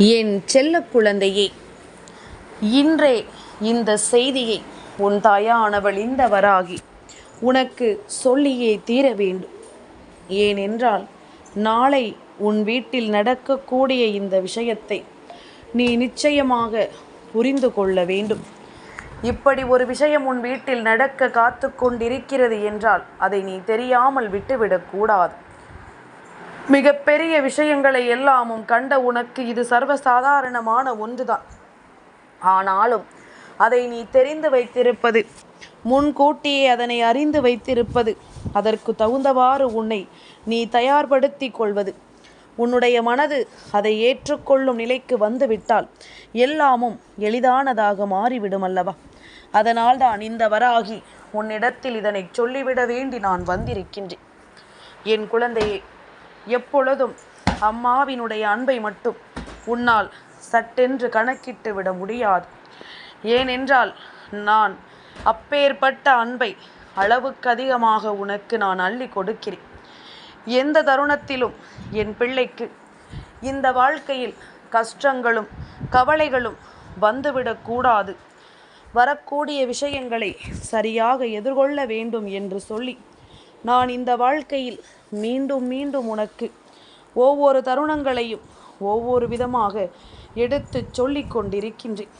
என் செல்ல குழந்தையே, இன்றே இந்த செய்தியை உன் தாயானவள் இந்த வராகி உனக்கு சொல்லியே தீர வேண்டும். ஏனென்றால் நாளை உன் வீட்டில் நடக்கக்கூடிய இந்த விஷயத்தை நீ நிச்சயமாக புரிந்து கொள்ள வேண்டும். இப்படி ஒரு விஷயம் உன் வீட்டில் நடக்க காத்து கொண்டிருக்கிறது என்றால் அதை நீ தெரியாமல் விட்டுவிடக்கூடாது. மிகப்பெரிய விஷயங்களை எல்லாமும் கண்ட உனக்கு இது சர்வசாதாரணமான ஒன்றுதான். ஆனாலும் அதை நீ தெரிந்து வைத்திருப்பது, முன்கூட்டியே அதனை அறிந்து வைத்திருப்பது, அதற்கு தகுந்தவாறு உன்னை நீ தயார்படுத்தி கொள்வது, உன்னுடைய மனது அதை ஏற்றுக்கொள்ளும் நிலைக்கு வந்துவிட்டால் எல்லாமும் எளிதானதாக மாறிவிடும் அல்லவா? அதனால்தான் இந்த வராகி உன்னிடத்தில் இதனை சொல்லிவிட வேண்டி நான் வந்திருக்கின்றேன். என் குழந்தையே, எப்பொழுதும் அம்மாவினுடைய அன்பை மட்டும் உன்னால் சட்டென்று கணக்கிட்டு விட முடியாது. ஏனென்றால் நான் அப்பேற்பட்ட அன்பை அளவுக்கு அதிகமாக உனக்கு நான் அள்ளி கொடுக்கிறேன். எந்த தருணத்திலும் என் பிள்ளைக்கு இந்த வாழ்க்கையில் கஷ்டங்களும் கவலைகளும் வந்துவிடக்கூடாது, வரக்கூடிய விஷயங்களை சரியாக எதிர்கொள்ள வேண்டும் என்று சொல்லி நான் இந்த வாழ்க்கையில் மீண்டும் மீண்டும் உனக்கு ஒவ்வொரு தருணங்களையும் ஒவ்வொரு விதமாக எடுத்து சொல்லி கொண்டிருக்கின்றேன்.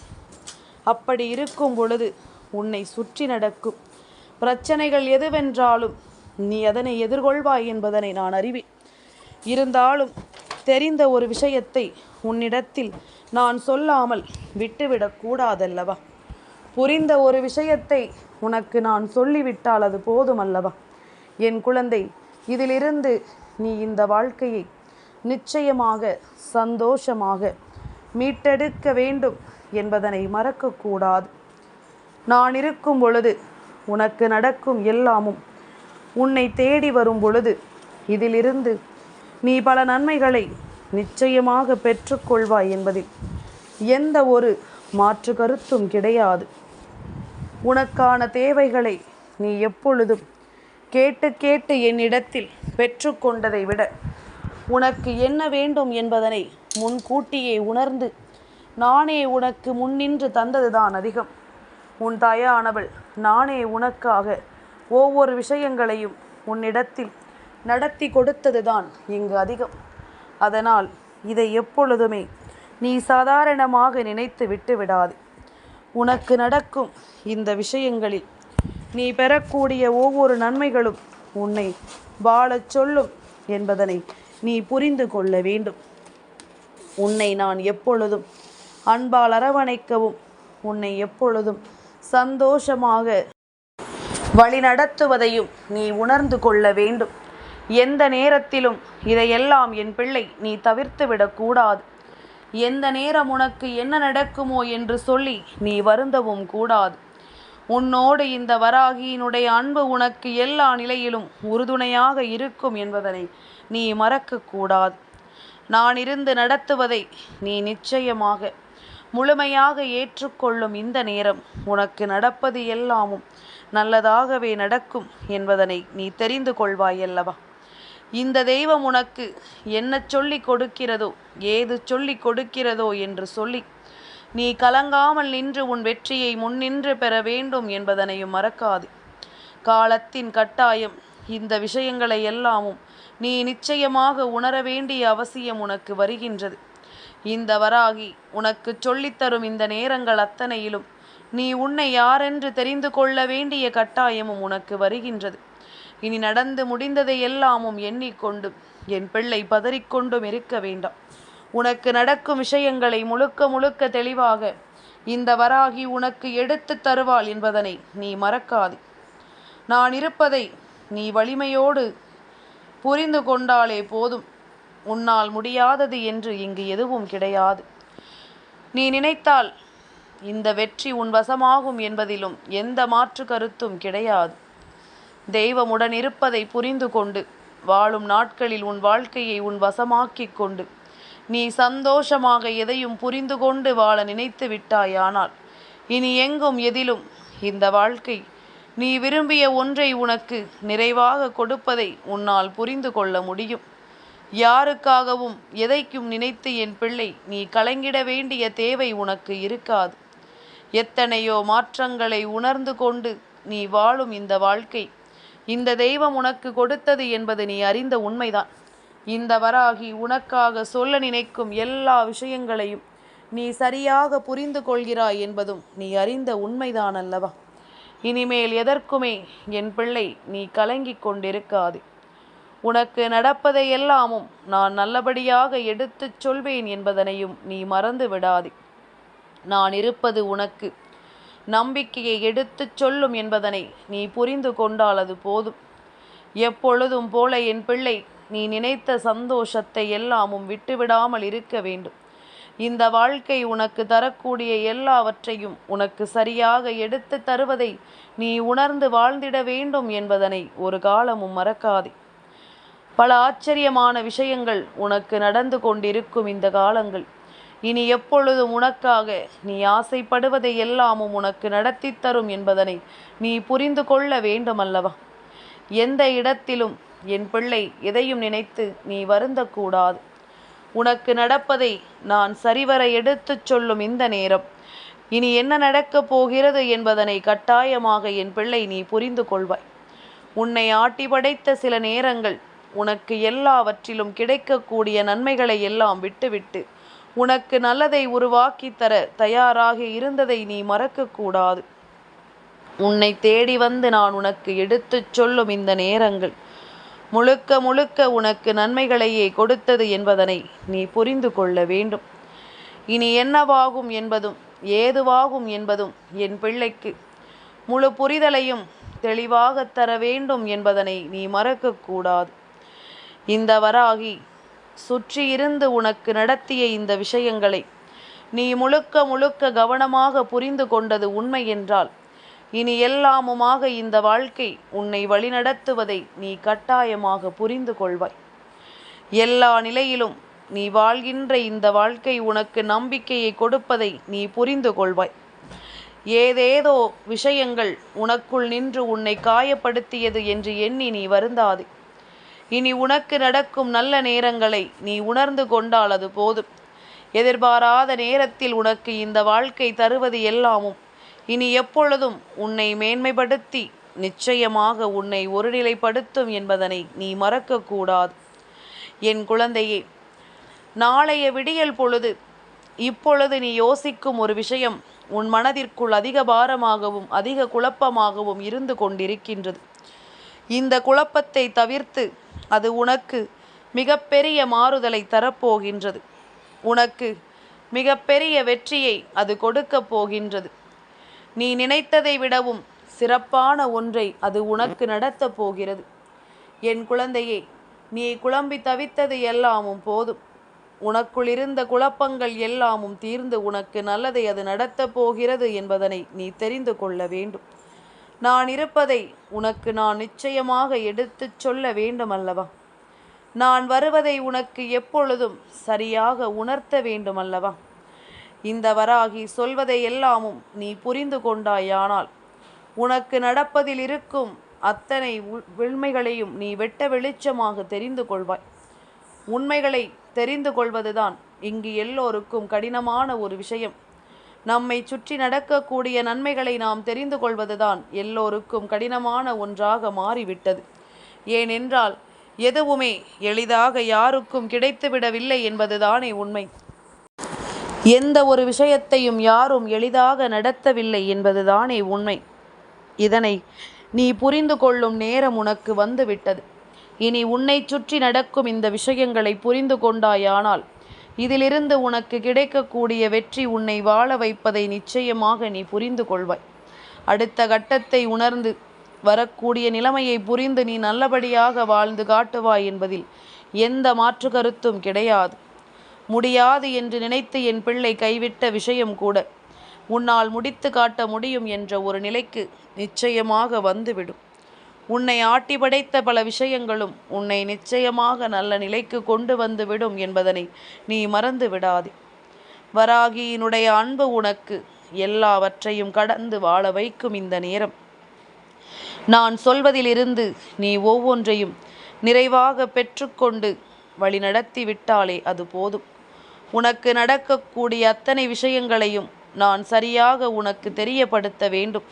அப்படி இருக்கும் பொழுது உன்னை சுற்றி நடக்கும் பிரச்சனைகள் எதுவென்றாலும் நீ அதனை எதிர்கொள்வாய் என்பதனை நான் அறிவேன். இருந்தாலும் தெரிந்த ஒரு விஷயத்தை உன்னிடத்தில் நான் சொல்லாமல் விட்டுவிடக்கூடாதல்லவா? புரிந்த ஒரு விஷயத்தை உனக்கு நான் சொல்லிவிட்டால் அது போதுமல்லவா? என் குழந்தை, இதிலிருந்து நீ இந்த வாழ்க்கையை நிச்சயமாக சந்தோஷமாக மீட்டெடுக்க வேண்டும் என்பதனை மறக்கக்கூடாது. நான் இருக்கும் பொழுது உனக்கு நடக்கும் எல்லாமும் உன்னை தேடி வரும் பொழுது இதிலிருந்து நீ பல நன்மைகளை நிச்சயமாக பெற்றுக்கொள்வாய் என்பதில் எந்த ஒரு மாற்று கருத்தும் கிடையாது. உனக்கான தேவைகளை நீ எப்பொழுதும் கேட்டு கேட்டு என்னிடத்தில் பெற்றுக்கொண்டதை விட உனக்கு என்ன வேண்டும் என்பதனை முன்கூட்டியே உணர்ந்து நானே உனக்கு முன்னின்று தந்ததுதான் அதிகம். உன் தாயானவள் நானே உனக்காக ஒவ்வொரு விஷயங்களையும் உன்னிடத்தில் நடத்தி கொடுத்ததுதான் இங்கு அதிகம். அதனால் இதை எப்பொழுதுமே நீ சாதாரணமாக நினைத்து விட்டு விடாது. உனக்கு நடக்கும் இந்த விஷயங்களில் நீ பெறக்கூடிய ஒவ்வொரு நன்மைகளும் உன்னை வாழச் சொல்லும் என்பதனை நீ புரிந்து கொள்ள வேண்டும். உன்னை நான் எப்பொழுதும் அன்பால் அரவணைக்கவும் உன்னை எப்பொழுதும் சந்தோஷமாக வழிநடத்துவதையும் நீ உணர்ந்து கொள்ள வேண்டும். எந்த நேரத்திலும் இதையெல்லாம் என் பிள்ளை நீ தவிர்த்து விடக்கூடாது. எந்த நேரம் உனக்கு என்ன நடக்குமோ என்று சொல்லி நீ வருந்தவும் கூடாது. உன்னோடு இந்த வராகியினுடைய அன்பு உனக்கு எல்லா நிலையிலும் உறுதுணையாக இருக்கும் என்பதனை நீ மறக்கக்கூடாது. நான் இருந்து நடத்துவதை நீ நிச்சயமாக முழுமையாக ஏற்றுக்கொள்ளும் இந்த நேரம் உனக்கு நடப்பது எல்லாமும் நல்லதாகவே நடக்கும் என்பதனை நீ தெரிந்து கொள்வாயல்லவா? இந்த தெய்வம் உனக்கு என்ன சொல்லி கொடுக்கிறதோ, ஏது சொல்லி கொடுக்கிறதோ என்று சொல்லி நீ கலங்காமல் நின்று உன் வெற்றியை முன்னின்று பெற வேண்டும் என்பதனையும் மறக்காது. காலத்தின் கட்டாயம் இந்த விஷயங்களை எல்லாமும் நீ நிச்சயமாக உணர வேண்டிய அவசியம் உனக்கு வருகின்றது. இந்த வராகி உனக்கு சொல்லித்தரும் இந்த நேரங்கள் அத்தனையிலும் நீ உன்னை யாரென்று தெரிந்து கொள்ள வேண்டிய கட்டாயமும் உனக்கு வருகின்றது. இனி நடந்து முடிந்ததை எல்லாமும் எண்ணிக்கொண்டு என் பிள்ளை பதறிக்கொண்டும் இருக்க வேண்டாம். உனக்கு நடக்கும் விஷயங்களை முழுக்க முழுக்க தெளிவாக இந்த வராகி உனக்கு எடுத்து தருவாள் என்பதனை நீ மறக்காது. நான் இருப்பதை நீ வலிமையோடு புரிந்து கொண்டாலே போதும். உன்னால் முடியாதது என்று இங்கு எதுவும் கிடையாது. நீ நினைத்தால் இந்த வெற்றி உன் வசமாகும் என்பதிலும் எந்த மாற்று கருத்தும் கிடையாது. தெய்வமுடன் இருப்பதை புரிந்து கொண்டு வாழும் நாட்களில் உன் வாழ்க்கையை உன் வசமாக்கிக் கொண்டு நீ சந்தோஷமாக எதையும் புரிந்து கொண்டு வாழ நினைத்து விட்டாயானால் இனி எங்கும் எதிலும் இந்த வாழ்க்கை நீ விரும்பிய ஒன்றை உனக்கு நிறைவாக கொடுப்பதை உன்னால் புரிந்து கொள்ள முடியும். யாருக்காகவும் எதைக்கும் நினைத்து என் பிள்ளை நீ கலங்கிட வேண்டிய தேவை உனக்கு இருக்காது. எத்தனையோ மாற்றங்களை உணர்ந்து கொண்டு நீ வாழும் இந்த வாழ்க்கை இந்த தெய்வம் உனக்கு கொடுத்தது என்பது நீ அறிந்த உண்மைதான். இந்த வராகி உனக்காக சொல்ல நினைக்கும் எல்லா விஷயங்களையும் நீ சரியாக புரிந்து கொள்கிறாய் என்பதும் நீ அறிந்த உண்மைதான் அல்லவா? இனிமேல் எதற்குமே என் பிள்ளை நீ கலங்கிக் கொண்டிருக்காது. உனக்கு நடப்பதை எல்லாமும் நான் நல்லபடியாக எடுத்துச் சொல்வேன் என்பதனையும் நீ மறந்து விடாதே. நான் இருப்பது உனக்கு நம்பிக்கையை எடுத்துச் சொல்லும் என்பதனை நீ புரிந்து கொண்டால் அது போதும். எப்பொழுதும் போல என் பிள்ளை நீ நினைத்த சந்தோஷத்தை எல்லாமும் விட்டுவிடாமல் இருக்க வேண்டும். இந்த வாழ்க்கை உனக்கு தரக்கூடிய எல்லாவற்றையும் உனக்கு சரியாக எடுத்து தருவதை நீ உணர்ந்து வாழ்ந்திட வேண்டும் என்பதனை ஒரு காலமும் மறக்காதே. பல ஆச்சரியமான விஷயங்கள் உனக்கு நடந்து கொண்டிருக்கும் இந்த காலங்கள் இனி எப்பொழுதும் உனக்காக நீ ஆசைப்படுவதை எல்லாமும் உனக்கு நடத்தி தரும் என்பதனை நீ புரிந்து கொள்ள வேண்டுமல்லவா? எந்த இடத்திலும் என் பிள்ளை எதையும் நினைத்து நீ வருந்தக்கூடாது. உனக்கு நடப்பதை நான் சரிவர எடுத்துச் சொல்லும் இந்த நேரம் இனி என்ன நடக்கப் போகிறது என்பதனை கட்டாயமாக என் பிள்ளை நீ புரிந்து கொள்வாய். உன்னை ஆட்டி படைத்த சில நேரங்கள் உனக்கு எல்லாவற்றிலும் கிடைக்கக்கூடிய நன்மைகளை எல்லாம் விட்டுவிட்டு உனக்கு நல்லதை உருவாக்கி தர தயாராக இருந்ததை நீ மறக்கக்கூடாது. உன்னை தேடி வந்து நான் உனக்கு எடுத்துச் சொல்லும் இந்த நேரங்கள் முழுக்க முழுக்க உனக்கு நன்மைகளையே கொடுத்தது என்பதனை நீ புரிந்து கொள்ள வேண்டும். இனி என்னவாகும் என்பதும் ஏதுவாகும் என்பதும் என் பிள்ளைக்கு முழு புரிதலையும் தெளிவாக தர வேண்டும் என்பதனை நீ மறக்கக்கூடாது. இந்த வராகி சுற்றி இருந்து உனக்கு நடத்திய இந்த விஷயங்களை நீ முழுக்க முழுக்க கவனமாக புரிந்து கொண்டது உண்மை என்றால் இனி எல்லாமுமாக இந்த வாழ்க்கை உன்னை வழிநடத்துவதை நீ கட்டாயமாக புரிந்து கொள்வாய். எல்லா நிலையிலும் நீ வாழ்கின்ற இந்த வாழ்க்கை உனக்கு நம்பிக்கையை கொடுப்பதை நீ புரிந்து கொள்வாய். ஏதேதோ விஷயங்கள் உனக்குள் நின்று உன்னை காயப்படுத்தியது என்று எண்ணி நீ வருந்தாதே. இனி உனக்கு நடக்கும் நல்ல நேரங்களை நீ உணர்ந்து கொண்டால் அது போதும். எதிர்பாராத நேரத்தில் உனக்கு இந்த வாழ்க்கை தருவது எல்லாமும் இனி எப்பொழுதும் உன்னை மேன்மைப்படுத்தி நிச்சயமாக உன்னை ஒருநிலைப்படுத்தும் என்பதனை நீ மறக்கக்கூடாது. என் குழந்தையே, நாளைய விடியல் பொழுது இப்பொழுது நீ யோசிக்கும் ஒரு விஷயம் உன் மனதிற்குள் அதிக பாரமாகவும் அதிக குழப்பமாகவும் இருந்து கொண்டிருக்கின்றது. இந்த குழப்பத்தை தவிர்த்து அது உனக்கு மிகப்பெரிய மாறுதலை தரப்போகின்றது. உனக்கு மிகப்பெரிய வெற்றியை அது கொடுக்கப் போகின்றது. நீ நினைத்ததை விடவும் சிறப்பான ஒன்றை அது உனக்கு நடத்தப் போகிறது. என் குழந்தையே, நீ குழம்பி தவித்தது எல்லாமும் போதும். உனக்குள் இருந்த குழப்பங்கள் எல்லாமும் தீர்ந்து உனக்கு நல்லதை அது நடத்தப் போகிறது என்பதனை நீ தெரிந்து கொள்ள வேண்டும். நான் இருப்பதை உனக்கு நான் நிச்சயமாக எடுத்துச் சொல்ல வேண்டுமல்லவா? நான் வருவதை உனக்கு எப்பொழுதும் சரியாக உணர்த்த வேண்டுமல்லவா? இந்த வராகி சொல்வதை எல்லாமும் நீ புரிந்து கொண்டாயானால் உனக்கு நடப்பதில் இருக்கும் அத்தனை உண்மைகளையும் நீ வெட்ட வெளிச்சமாக தெரிந்து கொள்வாய். உண்மைகளை தெரிந்து கொள்வதுதான் இங்கு எல்லோருக்கும் கடினமான ஒரு விஷயம். நம்மை சுற்றி நடக்கக்கூடிய நன்மைகளை நாம் தெரிந்து கொள்வதுதான் எல்லோருக்கும் கடினமான ஒன்றாக மாறிவிட்டது. ஏனென்றால் எதுவுமே எளிதாக யாருக்கும் கிடைத்துவிடவில்லை என்பதுதானே உண்மை. எந்த ஒரு விஷயத்தையும் யாரும் எளிதாக நடத்தவில்லை என்பதுதானே உண்மை. இதனை நீ புரிந்து கொள்ளும் நேரம் உனக்கு வந்துவிட்டது. இனி உன்னை சுற்றி நடக்கும் இந்த விஷயங்களை புரிந்து கொண்டாயானால் இதிலிருந்து உனக்கு கிடைக்கக்கூடிய வெற்றி உன்னை வாழ வைப்பதை நிச்சயமாக நீ புரிந்து கொள்வாய். அடுத்த கட்டத்தை உணர்ந்து வரக்கூடிய நிலைமையை புரிந்து நீ நல்லபடியாக வாழ்ந்து காட்டுவாய் என்பதில் எந்த மாற்று கருத்தும் கிடையாது. முடியாது என்று நினைத்து என் பிள்ளை கைவிட்ட விஷயம் கூட உன்னால் முடித்து காட்ட முடியும் என்ற ஒரு நிலைக்கு நிச்சயமாக வந்துவிடும். உன்னை ஆட்டி படைத்த பல விஷயங்களும் உன்னை நிச்சயமாக நல்ல நிலைக்கு கொண்டு வந்து விடும் என்பதனை நீ மறந்து விடாதே. வராகியினுடைய அன்பு உனக்கு எல்லாவற்றையும் கடந்து வாழ வைக்கும் இந்த நேரம். நான் சொல்வதிலிருந்து நீ ஒவ்வொன்றையும் நிறைவாக பெற்றுக்கொண்டு வழிநடத்தி விட்டாலே அது போதும். உனக்கு நடக்கக்கூடிய அத்தனை விஷயங்களையும் நான் சரியாக உனக்கு தெரியப்படுத்த வேண்டும்.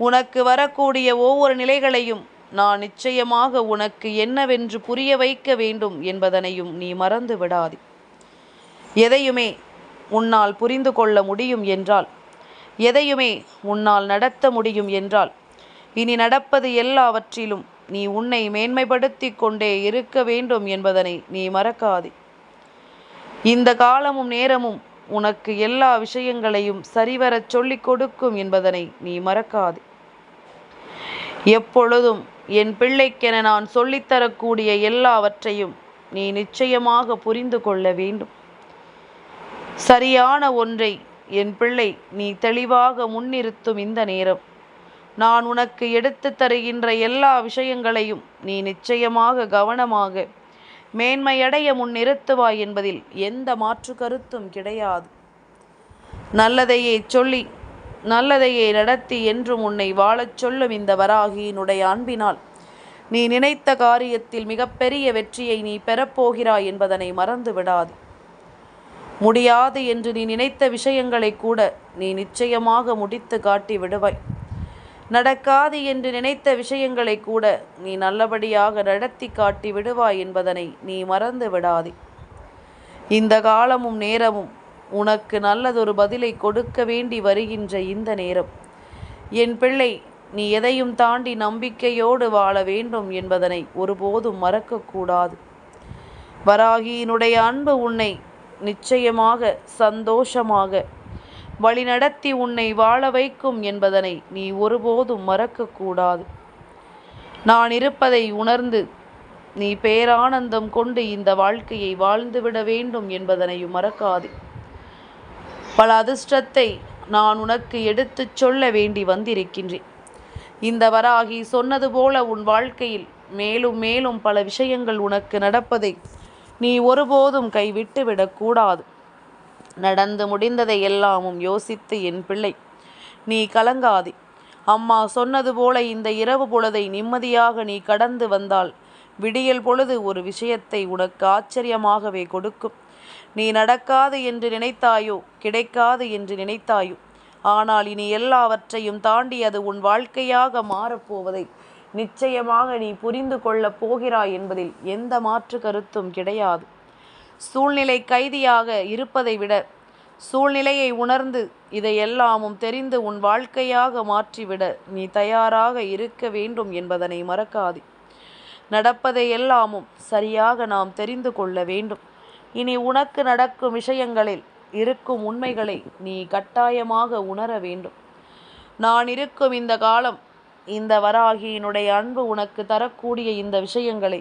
உனக்கு வரக்கூடிய ஒவ்வொரு நிலைகளையும் நான் நிச்சயமாக உனக்கு என்னவென்று புரிய வைக்க வேண்டும் என்பதனையும் நீ மறந்து விடாதே. எதையுமே உன்னால் புரிந்து கொள்ள முடியும் என்றால், எதையுமே உன்னால் நடத்த முடியும் என்றால், இனி நடப்பது எல்லாவற்றிலும் நீ உன்னை மேன்மைப்படுத்தி கொண்டே இருக்க வேண்டும் என்பதனை நீ மறக்காதே. இந்த காலமும் நேரமும் உனக்கு எல்லா விஷயங்களையும் சரிவரச் சொல்லிக் கொடுக்கும் என்பதனை நீ மறக்காதே. எப்பொழுதும் என் பிள்ளைக்கென நான் சொல்லித்தரக்கூடிய எல்லாவற்றையும் நீ நிச்சயமாக புரிந்து கொள்ள வேண்டும். சரியான ஒன்றை என் பிள்ளை நீ தெளிவாக முன்னிறுத்தும் இந்த நேரம், நான் உனக்கு எடுத்து தருகின்ற எல்லா விஷயங்களையும் நீ நிச்சயமாக கவனமாக மேன்மையடைய முன்னிறுத்துவாய் என்பதில் எந்த மாற்று கருத்தும் கிடையாது. நல்லதையே சொல்லி நல்லதையே நடத்தி என்றும் உன்னை வாழச் சொல்லும் இந்த வராகியினுடைய அன்பினால் நீ நினைத்த காரியத்தில் மிகப்பெரிய வெற்றியை நீ பெறப்போகிறாய் என்பதனை மறந்து விடாது. முடியாது என்று நீ நினைத்த விஷயங்களை கூட நீ நிச்சயமாக முடித்து காட்டி விடுவாய். நடக்காது என்று நினைத்த விஷயங்களை கூட நீ நல்லபடியாக நடத்தி காட்டி விடுவாய் என்பதனை நீ மறந்து விடாதே. இந்த காலமும் நேரமும் உனக்கு நல்லதொரு பதிலை கொடுக்க வேண்டி வருகின்ற இந்த நேரம், என் பிள்ளை நீ எதையும் தாண்டி நம்பிக்கையோடு வாழ வேண்டும் என்பதனை ஒருபோதும் மறக்கக்கூடாது. வராகியினுடைய அன்பு உன்னை நிச்சயமாக சந்தோஷமாக வழிநடத்தி உன்னை வாழ வைக்கும் என்பதனை நீ ஒருபோதும் மறக்கக்கூடாது. நான் இருப்பதை உணர்ந்து நீ பேரானந்தம் கொண்டு இந்த வாழ்க்கையை வாழ்ந்துவிட வேண்டும் என்பதனையும் மறக்காதே. பல அதிர்ஷ்டத்தை நான் உனக்கு எடுத்துச் சொல்ல வேண்டி வந்திருக்கின்றேன். இந்த வராகி சொன்னது போல உன் வாழ்க்கையில் மேலும் மேலும் பல விஷயங்கள் உனக்கு நடப்பதை நீ ஒருபோதும் கைவிட்டு விடக்கூடாது. நடந்து முடிந்ததை எல்லாமும் யோசித்து என் பிள்ளை நீ கலங்காதே. அம்மா சொன்னது போல இந்த இரவு பொழுதை நிம்மதியாக நீ கடந்து வந்தால் விடியல் பொழுது ஒரு விஷயத்தை உனக்கு ஆச்சரியமாகவே கொடுக்கும். நீ நடக்காது என்று நினைத்தாயோ, கிடைக்காது என்று நினைத்தாயோ, ஆனால் இனி எல்லாவற்றையும் தாண்டி அது உன் வாழ்க்கையாக மாறப்போவதை நிச்சயமாக நீ புரிந்து கொள்ளப் போகிறாய் என்பதில் எந்த மாற்று கருத்தும் கிடையாது. சூழ்நிலை கைதியாக இருப்பதை விட சூழ்நிலையை உணர்ந்து இதையெல்லாமும் தெரிந்து உன் வாழ்க்கையாக மாற்றிவிட நீ தயாராக இருக்க வேண்டும் என்பதனை மறக்காதே. நடப்பதை எல்லாமும் சரியாக நாம் தெரிந்து கொள்ள வேண்டும். இனி உனக்கு நடக்கும் விஷயங்களில் இருக்கும் உண்மைகளை நீ கட்டாயமாக உணர வேண்டும். நான் இருக்கும் இந்த காலம், இந்த வராகியினுடைய அன்பு உனக்கு தரக்கூடிய இந்த விஷயங்களை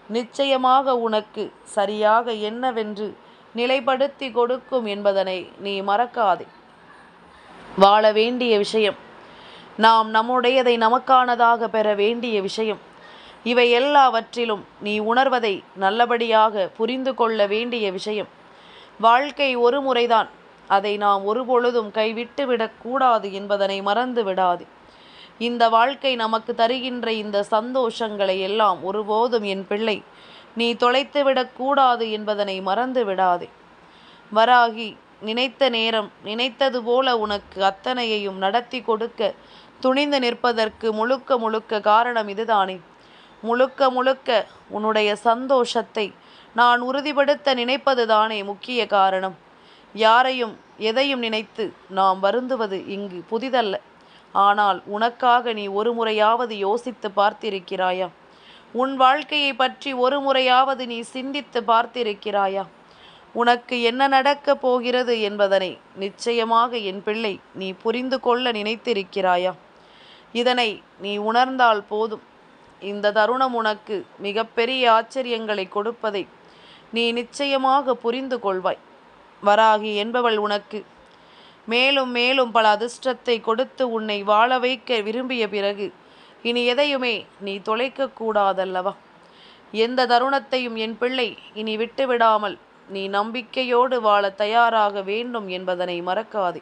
நிச்சயமாக உனக்கு சரியாக என்னவென்று நிலைப்படுத்தி கொடுக்கும் என்பதனை நீ மறக்காதே. வாழ வேண்டிய விஷயம், நாம் நம்முடையதை நமக்கானதாக பெற வேண்டிய விஷயம், இவை எல்லாவற்றிலும் நீ உணர்வதை நல்லபடியாக புரிந்து கொள்ள வேண்டிய விஷயம். வாழ்க்கை ஒரு முறைதான், அதை நாம் ஒருபொழுதும் கைவிட்டு விடக்கூடாது என்பதனை மறந்து விடாது. இந்த வாழ்க்கை நமக்கு தருகின்ற இந்த சந்தோஷங்களை எல்லாம் ஒருபோதும் என் பிள்ளை நீ தொலைத்து விடக்கூடாது என்பதனை மறந்து விடாதே. வராகி நினைத்த நேரம் நினைத்தது போல உனக்கு அத்தனையையும் நடத்தி கொடுக்க துணிந்து நிற்பதற்கு முழுக்க முழுக்க காரணம் இதுதானே. முழுக்க முழுக்க உன்னுடைய சந்தோஷத்தை நான் உறுதிப்படுத்த நினைப்பது தானே முக்கிய காரணம். யாரையும் எதையும் நினைத்து நாம் வருந்துவது இங்கு புதிதல்ல. ஆனால் உனக்காக நீ ஒரு முறையாவது யோசித்து பார்த்திருக்கிறாயா? உன் வாழ்க்கையை பற்றி ஒரு முறையாவது நீ சிந்தித்து பார்த்திருக்கிறாயா? உனக்கு என்ன நடக்கப் போகிறது என்பதனை நிச்சயமாக என் பிள்ளை நீ புரிந்து கொள்ள நினைத்திருக்கிறாயா? இதனை நீ உணர்ந்தால் போதும். இந்த தருணம் உனக்கு மிகப்பெரிய ஆச்சரியங்களை கொடுப்பதை நீ நிச்சயமாக புரிந்து கொள்வாய். வராகி என்பவள் உனக்கு மேலும் மேலும் பல அதிர்ஷ்டத்தை கொடுத்து உன்னை வாழ வைக்க விரும்பிய பிறகு இனி எதையுமே நீ தொலைக்க கூடாதல்லவா? எந்த தருணத்தையும் என் பிள்ளை இனி விட்டுவிடாமல் நீ நம்பிக்கையோடு வாழ தயாராக வேண்டும் என்பதனை மறக்காதே.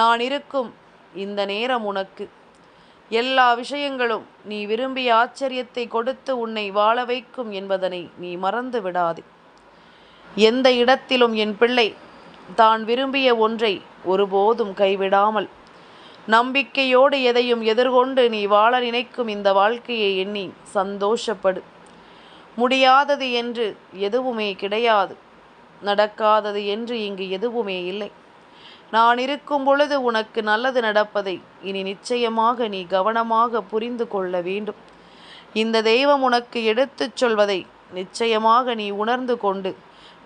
நான் இருக்கும் இந்த நேரம் உனக்கு எல்லா விஷயங்களும் நீ விரும்பிய ஆச்சரியத்தை கொடுத்து உன்னை வாழ வைக்கும் என்பதனை நீ மறந்து விடாதே. எந்த இடத்திலும் என் பிள்ளை தான் விரும்பிய ஒன்றை ஒருபோதும் கைவிடாமல் நம்பிக்கையோடு எதையும் எதிர்கொண்டு நீ வாழ நினைக்கும் இந்த வாழ்க்கையை எண்ணி சந்தோஷப்படு. முடியாதது என்று எதுவுமே கிடையாது. நடக்காதது என்று இங்கு எதுவுமே இல்லை. நான் இருக்கும் பொழுது உனக்கு நல்லது நடப்பதை இனி நிச்சயமாக நீ கவனமாக புரிந்து கொள்ள வேண்டும். இந்த தெய்வம் உனக்கு எடுத்துச் சொல்வதை நிச்சயமாக நீ உணர்ந்து கொண்டு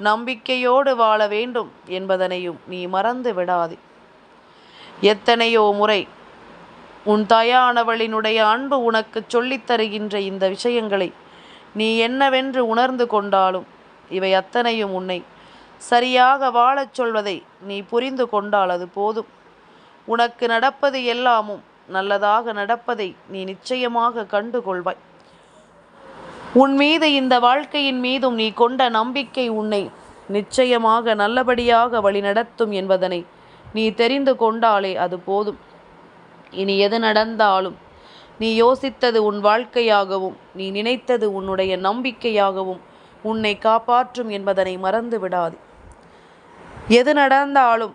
நம்பிக்கையோடு வாழ வேண்டும் என்பதனையும் நீ மறந்து விடாதே. எத்தனையோ முறை உன் தாயானவளினுடைய அன்பு உனக்கு சொல்லித் தருகின்ற இந்த விஷயங்களை நீ என்னவென்று உணர்ந்து கொண்டாலும் இவை அத்தனையும் உன்னை சரியாக வாழச் சொல்வதை நீ புரிந்து கொண்டால் அது போதும். உனக்கு நடப்பது எல்லாமும் நல்லதாக நடப்பதை நீ நிச்சயமாக கண்டுகொள்வாய். உன் மீது இந்த வாழ்க்கையின் மீதும் நீ கொண்ட நம்பிக்கை உன்னை நிச்சயமாக நல்லபடியாக வழிநடத்தும் என்பதனை நீ தெரிந்து கொண்டாலே அது போதும். இனி எது நடந்தாலும் நீ யோசித்தது உன் வாழ்க்கையாகவும் நீ நினைத்தது உன்னுடைய நம்பிக்கையாகவும் உன்னை காப்பாற்றும் என்பதனை மறந்து விடாது. எது நடந்தாலும்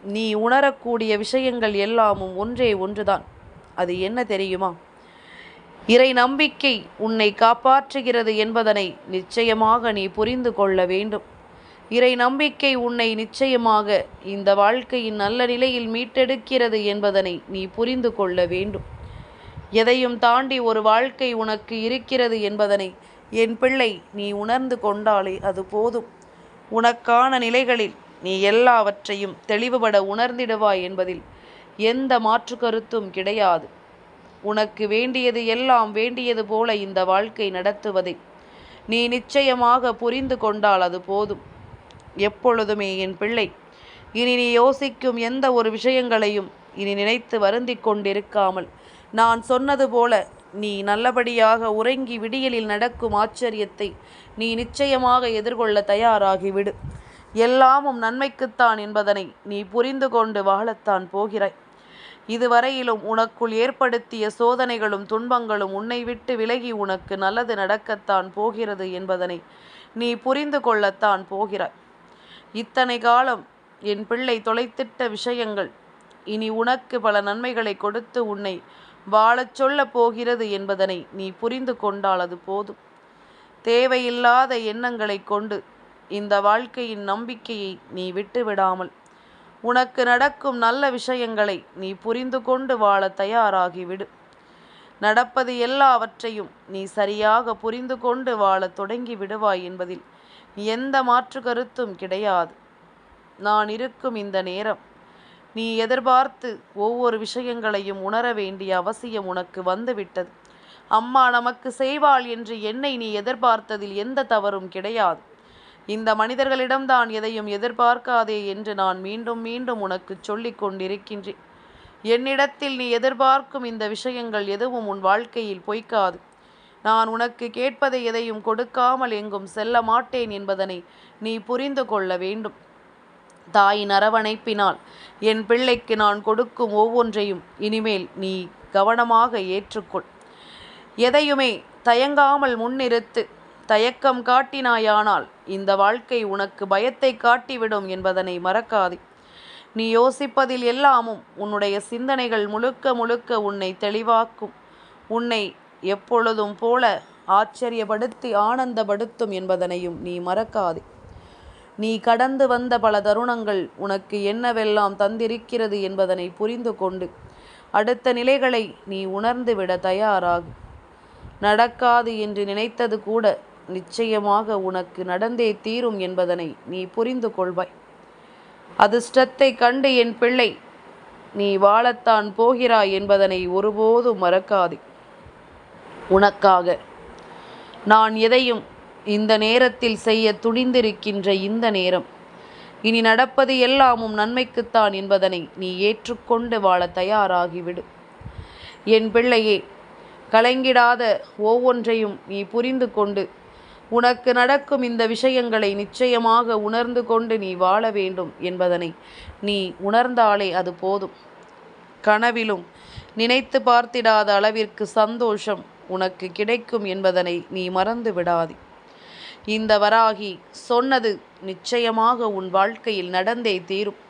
நீ உணரக்கூடிய விஷயங்கள் எல்லாமும் ஒன்றே ஒன்றுதான். அது என்ன தெரியுமா? இறை நம்பிக்கை உன்னை காப்பாற்றுகிறது என்பதனை நிச்சயமாக நீ புரிந்து கொள்ள வேண்டும். இறை நம்பிக்கை உன்னை நிச்சயமாக இந்த வாழ்க்கையின் நல்ல நிலையில் மீட்டெடுக்கிறது என்பதனை நீ புரிந்து கொள்ள வேண்டும். எதையும் தாண்டி ஒரு வாழ்க்கை உனக்கு இருக்கிறது என்பதனை என் பிள்ளை நீ உணர்ந்து கொண்டாலே அது போதும். உனக்கான நிலைகளில் நீ எல்லாவற்றையும் தெளிவுபட உணர்ந்திடுவாய் என்பதில் எந்த மாற்று கருத்தும் கிடையாது. உனக்கு வேண்டியது எல்லாம் வேண்டியது போல இந்த வாழ்க்கை நடத்துவதை நீ நிச்சயமாக புரிந்து கொண்டால் அது போதும். எப்பொழுதுமே என் பிள்ளை இனி நீ யோசிக்கும் எந்த ஒரு விஷயங்களையும் இனி நினைத்து வருந்தி கொண்டிருக்காமல் நான் சொன்னது போல நீ நல்லபடியாக உறங்கி விடியலில் நடக்கும் ஆச்சரியத்தை நீ நிச்சயமாக எதிர்கொள்ள தயாராகிவிடு. எல்லாமும் நன்மைக்குத்தான் என்பதனை நீ புரிந்து கொண்டு வாழத்தான் போகிறாய். இதுவரையிலும் உனக்குள் ஏற்படுத்திய சோதனைகளும் துன்பங்களும் உன்னை விட்டு விலகி உனக்கு நல்லது நடக்கத்தான் போகிறது என்பதனை நீ புரிந்து கொள்ளத்தான் போகிறாய். இத்தனை காலம் என் பிள்ளை தொலைத்திட்ட விஷயங்கள் இனி உனக்கு பல நன்மைகளை கொடுத்து உன்னை வாழச் சொல்ல போகிறது என்பதனை நீ புரிந்து கொண்டால் அது போதும். தேவையில்லாத எண்ணங்களை கொண்டு இந்த வாழ்க்கையின் நம்பிக்கையை நீ விட்டு விடாமல் உனக்கு நடக்கும் நல்ல விஷயங்களை நீ புரிந்து கொண்டு வாழ தயாராகிவிடு. நடப்பது எல்லாவற்றையும் நீ சரியாக புரிந்து கொண்டு வாழ தொடங்கி விடுவாய் என்பதில் எந்த மாற்று கருத்தும் கிடையாது. நான் இருக்கும் இந்த நேரம் நீ எதிர்பார்த்து ஒவ்வொரு விஷயங்களையும் உணர வேண்டிய அவசியம் உனக்கு வந்துவிட்டது. அம்மா நமக்கு செய்வாள் என்று என்னை நீ எதிர்பார்த்ததில் எந்த தவறும் கிடையாது. இந்த மனிதர்களிடம்தான் எதையும் எதிர்பார்க்காதே என்று நான் மீண்டும் மீண்டும் உனக்கு சொல்லிக் கொண்டிருக்கின்றேன். என்னிடத்தில் நீ எதிர்பார்க்கும் இந்த விஷயங்கள் எதுவும் உன் வாழ்க்கையில் பொய்க்காது. நான் உனக்கு கேட்பதை எதையும் கொடுக்காமல் எங்கும் செல்ல மாட்டேன் என்பதனை நீ புரிந்து கொள்ள வேண்டும். தாயின் அரவணைப்பினால் என் பிள்ளைக்கு நான் கொடுக்கும் ஒவ்வொன்றையும் இனிமேல் நீ கவனமாக ஏற்றுக்கொள். எதையுமே தயங்காமல் முன்னிறுத்து. தயக்கம் காட்டினாயானால் இந்த வாழ்க்கை உனக்கு பயத்தை காட்டிவிடும் என்பதனை மறக்காதே. நீ யோசிப்பதில் எல்லாமும் உன்னுடைய சிந்தனைகள் முழுக்க முழுக்க உன்னை தெளிவாக்கும். உன்னை எப்பொழுதும் போல ஆச்சரியப்படுத்தி ஆனந்தப்படுத்தும் என்பதனையும் நீ மறக்காதே. நீ கடந்து வந்த பல தருணங்கள் உனக்கு என்னவெல்லாம் தந்திருக்கிறது என்பதனை புரிந்து கொண்டு அடுத்த நிலைகளை நீ உணர்ந்து விட தயாராகு. நடக்காது என்று நினைத்தது கூட நிச்சயமாக உனக்கு நடந்தே தீரும் என்பதனை நீ புரிந்து கொள்வாய். அதிர்ஷ்டத்தை கண்டு என் பிள்ளை நீ வாழத்தான் போகிறாய் என்பதனை ஒருபோதும் மறக்காதே. உனக்காக நான் எதையும் இந்த நேரத்தில் செய்ய துணிந்திருக்கின்ற இந்த நேரம் இனி நடப்பது எல்லாமும் நன்மைக்குத்தான் என்பதனை நீ ஏற்றுக்கொண்டு வாழ தயாராகிவிடு. என் பிள்ளையே, கலங்கிடாத ஒவ்வொன்றையும் நீ புரிந்து கொண்டு உனக்கு நடக்கும் இந்த விஷயங்களை நிச்சயமாக உணர்ந்து கொண்டு நீ வாழ வேண்டும் என்பதனை நீ உணர்ந்தாலே அது போதும். கனவிலும் நினைத்து பார்த்திடாத அளவிற்கு சந்தோஷம் உனக்கு கிடைக்கும் என்பதனை நீ மறந்து விடாதே. இந்த வராகி சொன்னது நிச்சயமாக உன் வாழ்க்கையில் நடந்தே தீரும்.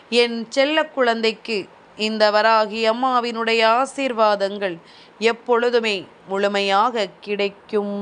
என் செல்ல குழந்தைக்கு இந்த வராகி அம்மாவினுடைய ஆசீர்வாதங்கள் எப்பொழுதுமே முழுமையாக கிடைக்கும்.